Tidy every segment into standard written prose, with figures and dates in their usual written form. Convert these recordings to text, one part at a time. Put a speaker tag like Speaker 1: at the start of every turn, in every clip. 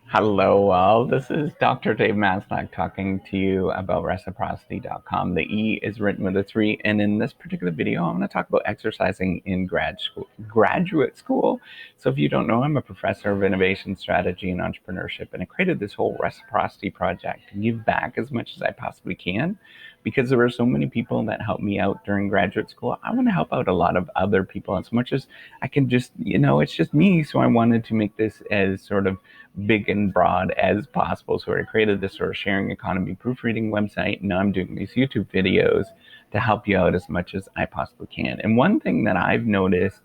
Speaker 1: Hello, all. This is Dr. Dave Maslach talking to you about reciprocity.com. The E is written with a three, and in this particular video, I'm going to talk about exercising in graduate school. So, if you don't know, I'm a professor of innovation strategy and entrepreneurship, and I created this whole reciprocity project to give back as much as I possibly can, because there were so many people that helped me out during graduate school. I want to help out a lot of other people as much as I can. It's just me, so I wanted to make this as sort of big and broad as possible. So I created this sort of sharing economy proofreading website. And now I'm doing these YouTube videos to help you out as much as I possibly can. And one thing that I've noticed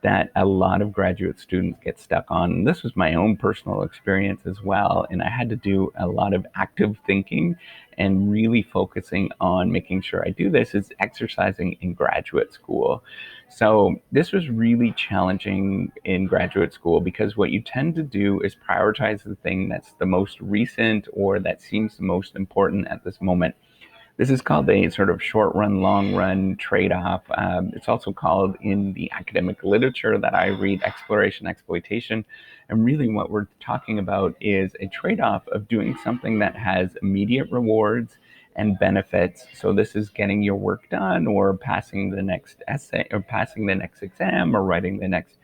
Speaker 1: that a lot of graduate students get stuck on, and this was my own personal experience as well, and I had to do a lot of active thinking and really focusing on making sure I do this, is exercising in graduate school. So this was really challenging in graduate school because what you tend to do is prioritize the thing that's the most recent or that seems the most important at this moment. This is called a sort of short run, long run trade off. It's also called in the academic literature that I read exploration, exploitation. And really, what we're talking about is a trade off of doing something that has immediate rewards and benefits. So, this is getting your work done, or passing the next essay, or passing the next exam, or writing the next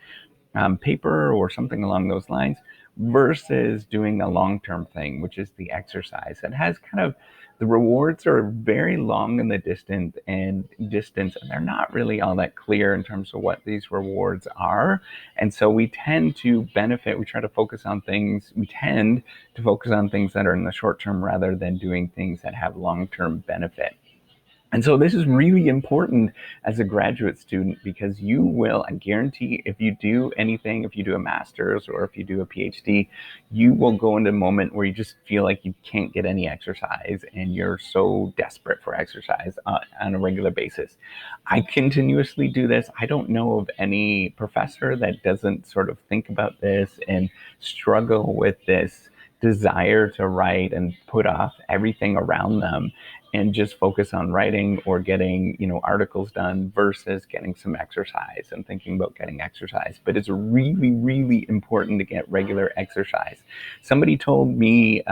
Speaker 1: paper, or something along those lines, versus doing a long-term thing, which is the exercise. That has kind of the rewards are very long in the distance, and they're not really all that clear in terms of what these rewards are. And so we tend to benefit. We try to focus on things. We tend to focus on things that are in the short term rather than doing things that have long-term benefit. And so this is really important as a graduate student, because you will, I guarantee, if you do anything, if you do a master's or if you do a PhD, you will go into a moment where you just feel like you can't get any exercise and you're so desperate for exercise on a regular basis. I continuously do this. I don't know of any professor that doesn't sort of think about this and struggle with this desire to write and put off everything around them and just focus on writing or getting articles done versus getting some exercise and thinking about getting exercise. But it's really, really important to get regular exercise. Somebody told me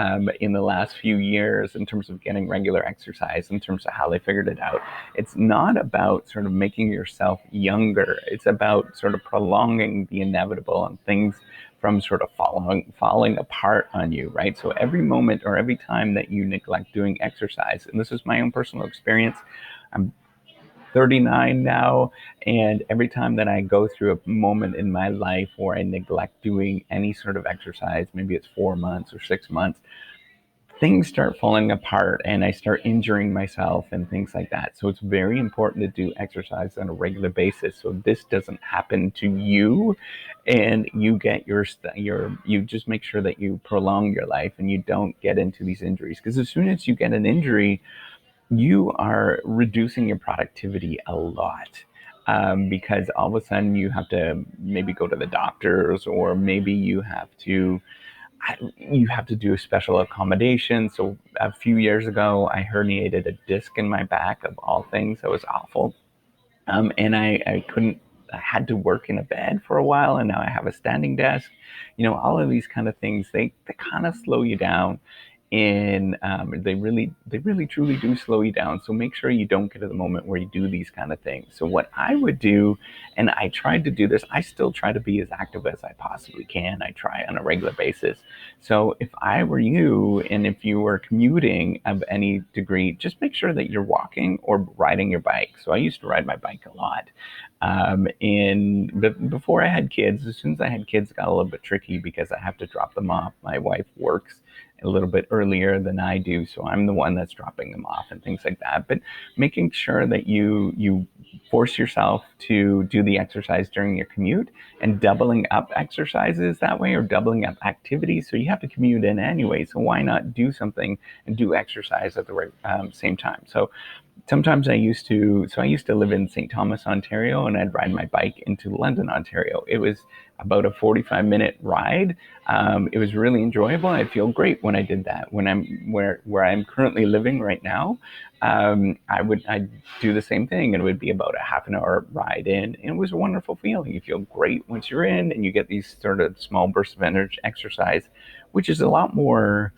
Speaker 1: in the last few years, in terms of getting regular exercise, in terms of how they figured it out, it's not about sort of making yourself younger. It's about sort of prolonging the inevitable and things from sort of falling apart on you, right? So every moment or every time that you neglect doing exercise, and this is my own personal experience, I'm 39 now, and every time that I go through a moment in my life where I neglect doing any sort of exercise, maybe it's 4 months or 6 months, things start falling apart and I start injuring myself and things like that. So it's very important to do exercise on a regular basis so this doesn't happen to you, and you get you just make sure that you prolong your life and you don't get into these injuries, because as soon as you get an injury, you are reducing your productivity a lot. Because all of a sudden you have to maybe go to the doctors, or maybe you have to do a special accommodation. So a few years ago, I herniated a disc in my back, of all things. That was awful. And I couldn't, I had to work in a bed for a while, and now I have a standing desk. All of these kind of things, they kind of slow you down. And they really truly do slow you down. So make sure you don't get to the moment where you do these kind of things. So what I would do, and I tried to do this, I still try to be as active as I possibly can. I try on a regular basis. So if I were you, and if you were commuting of any degree, just make sure that you're walking or riding your bike. So I used to ride my bike a lot. And before I had kids, as soon as I had kids, it got a little bit tricky because I have to drop them off. My wife works a little bit earlier than I do, so I'm the one that's dropping them off and things like that. But making sure that you force yourself to do the exercise during your commute, and doubling up exercises that way, or doubling up activities. So you have to commute in anyway, so why not do something and do exercise at the right same time? So sometimes I used to, so I used to live in St. Thomas, Ontario, and I'd ride my bike into London, Ontario. It was about a 45-minute ride. It was really enjoyable. I feel great when I did that. When I'm where I'm currently living right now, I'd do the same thing, and it would be about a half an hour ride in. And it was a wonderful feeling. You feel great once you're in, and you get these sort of small bursts of energy exercise, which is a lot more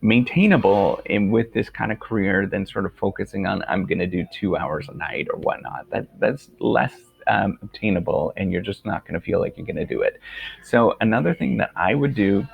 Speaker 1: maintainable in with this kind of career than sort of focusing on I'm going to do 2 hours a night or whatnot. That's less obtainable, and you're just not going to feel like you're going to do it. So another thing that I would do,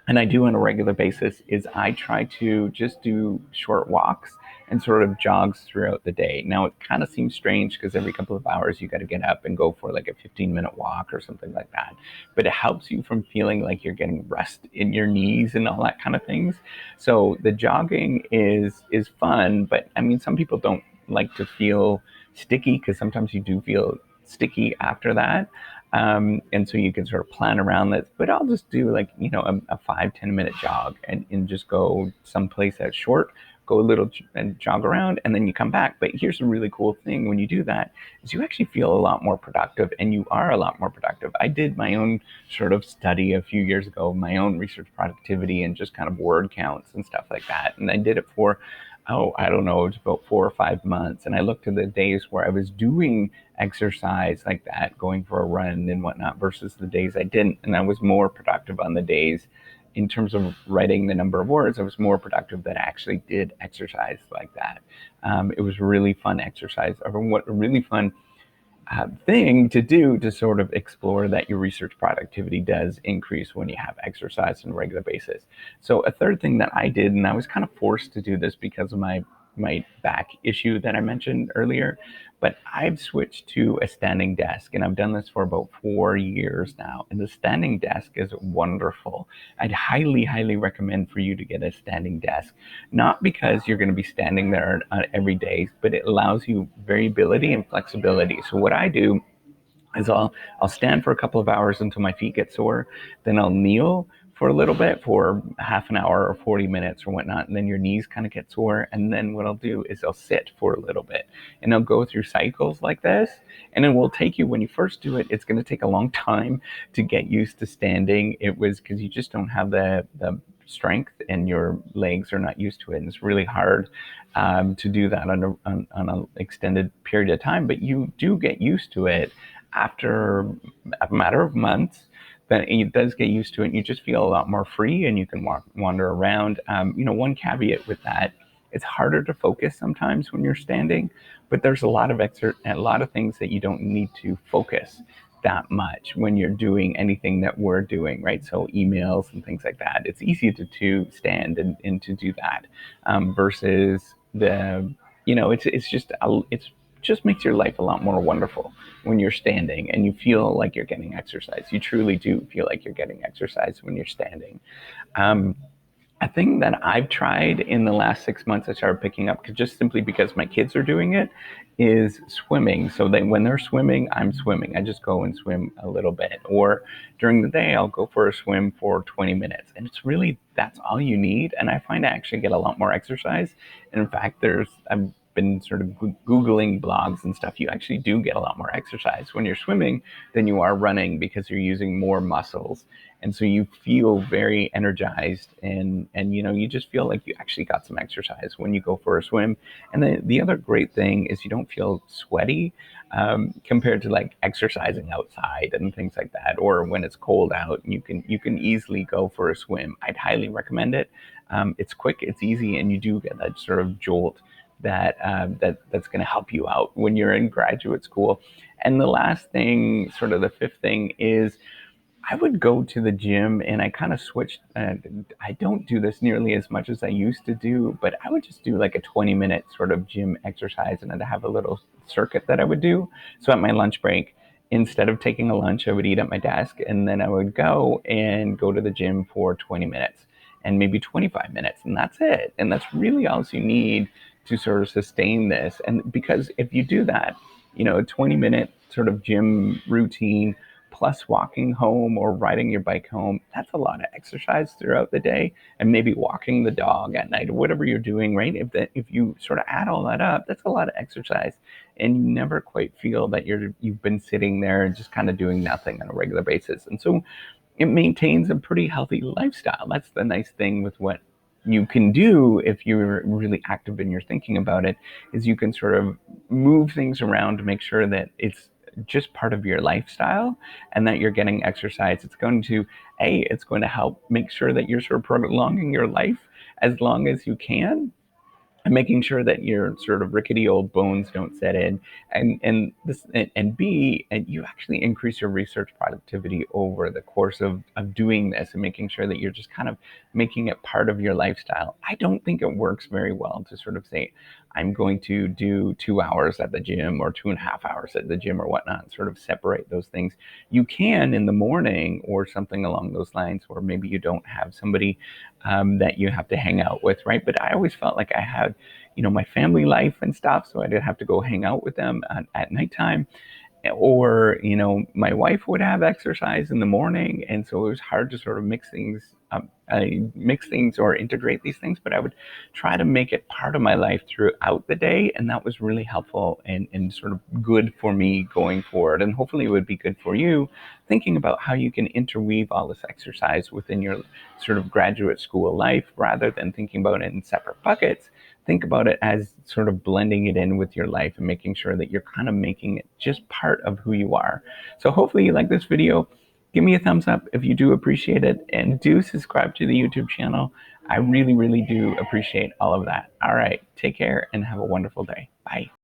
Speaker 1: and I do on a regular basis, is I try to just do short walks and sort of jogs throughout the day. Now, it kind of seems strange because every couple of hours you got to get up and go for like a 15-minute walk or something like that. But it helps you from feeling like you're getting rest in your knees and all that kind of things. So the jogging is fun, but I mean, some people don't like to feel sticky because sometimes you do feel sticky after that. And so you can sort of plan around this, but I'll just do like, a 5-10 minute jog and just go someplace that's short, go a little and jog around, and then you come back. But here's a really cool thing when you do that is you actually feel a lot more productive, and you are a lot more productive. I did my own sort of study a few years ago, my own research productivity and just kind of word counts and stuff like that. And I did it for, I don't know, it's about 4 or 5 months. And I looked at the days where I was doing exercise like that, going for a run and whatnot, versus the days I didn't. And I was more productive on the days in terms of writing the number of words. I was more productive that I actually did exercise like that. It was really fun exercise, or what really fun thing to do to sort of explore that your research productivity does increase when you have exercise on a regular basis. So a third thing that I did, and I was kind of forced to do this because of my back issue that I mentioned earlier, but I've switched to a standing desk, and I've done this for about 4 years now. And the standing desk is wonderful. I'd highly, highly recommend for you to get a standing desk, not because you're going to be standing there every day, but it allows you variability and flexibility. So what I do is I'll stand for a couple of hours until my feet get sore. Then I'll kneel for a little bit, for half an hour or 40 minutes or whatnot, and then your knees kind of get sore. And then what I'll do is I'll sit for a little bit, and I'll go through cycles like this. And it will take you, when you first do it, it's going to take a long time to get used to standing. It was because you just don't have the strength, and your legs are not used to it, and it's really hard to do that on an extended period of time. But you do get used to it after a matter of months. Then it does get used to it, and you just feel a lot more free, and you can wander around. One caveat with that, it's harder to focus sometimes when you're standing, but there's a lot of things that you don't need to focus that much when you're doing anything that we're doing, right? So emails and things like that, it's easy to stand and to do that, versus it's just makes your life a lot more wonderful when you're standing and you feel like you're getting exercise. You truly do feel like you're getting exercise when you're standing. Um, a thing that I've tried in the last 6 months, I started picking up just simply because my kids are doing it, is swimming. So when they're swimming, I'm swimming. I just go and swim a little bit. Or during the day, I'll go for a swim for 20 minutes. And it's really, that's all you need. And I find I actually get a lot more exercise. And in fact, I've been sort of Googling blogs and stuff. You actually do get a lot more exercise when you're swimming than you are running, because you're using more muscles. And so you feel very energized, and you just feel like you actually got some exercise when you go for a swim. And then the other great thing is you don't feel sweaty, compared to like exercising outside and things like that, or when it's cold out. You can easily go for a swim. I'd highly recommend it. It's quick, it's easy, and you do get that sort of jolt that's going to help you out when you're in graduate school. And the last thing, sort of the fifth thing, is I would go to the gym, and I kind of switched. I don't do this nearly as much as I used to do, but I would just do like a 20-minute sort of gym exercise, and I'd have a little circuit that I would do. So at my lunch break, instead of taking a lunch, I would eat at my desk, and then I would go to the gym for 20 minutes and maybe 25 minutes, and that's it. And that's really all you need to sort of sustain this. And because if you do that, a 20-minute sort of gym routine plus walking home or riding your bike home, that's a lot of exercise throughout the day. And maybe walking the dog at night or whatever you're doing, right? If you sort of add all that up, that's a lot of exercise. And you never quite feel that you've been sitting there and just kind of doing nothing on a regular basis. And so it maintains a pretty healthy lifestyle. That's the nice thing with what you can do if you're really active in your thinking about it, is you can sort of move things around to make sure that it's just part of your lifestyle and that you're getting exercise. It's going to help make sure that you're sort of prolonging your life as long as you can, and making sure that your sort of rickety old bones don't set in, and B, and you actually increase your research productivity over the course of doing this and making sure that you're just kind of making it part of your lifestyle. I don't think it works very well to sort of say, I'm going to do 2 hours at the gym or 2.5 hours at the gym or whatnot, and sort of separate those things. You can in the morning or something along those lines, or maybe you don't have somebody that you have to hang out with, right? But I always felt like I had, my family life and stuff, so I didn't have to go hang out with them at nighttime. Or my wife would have exercise in the morning, and so it was hard to sort of mix things or integrate these things, but I would try to make it part of my life throughout the day, and that was really helpful and sort of good for me going forward, and hopefully it would be good for you, thinking about how you can interweave all this exercise within your sort of graduate school life rather than thinking about it in separate buckets. Think about it as sort of blending it in with your life and making sure that you're kind of making it just part of who you are. So hopefully you like this video. Give me a thumbs up if you do appreciate it, and do subscribe to the YouTube channel. I really, really do appreciate all of that. All right, take care and have a wonderful day. Bye.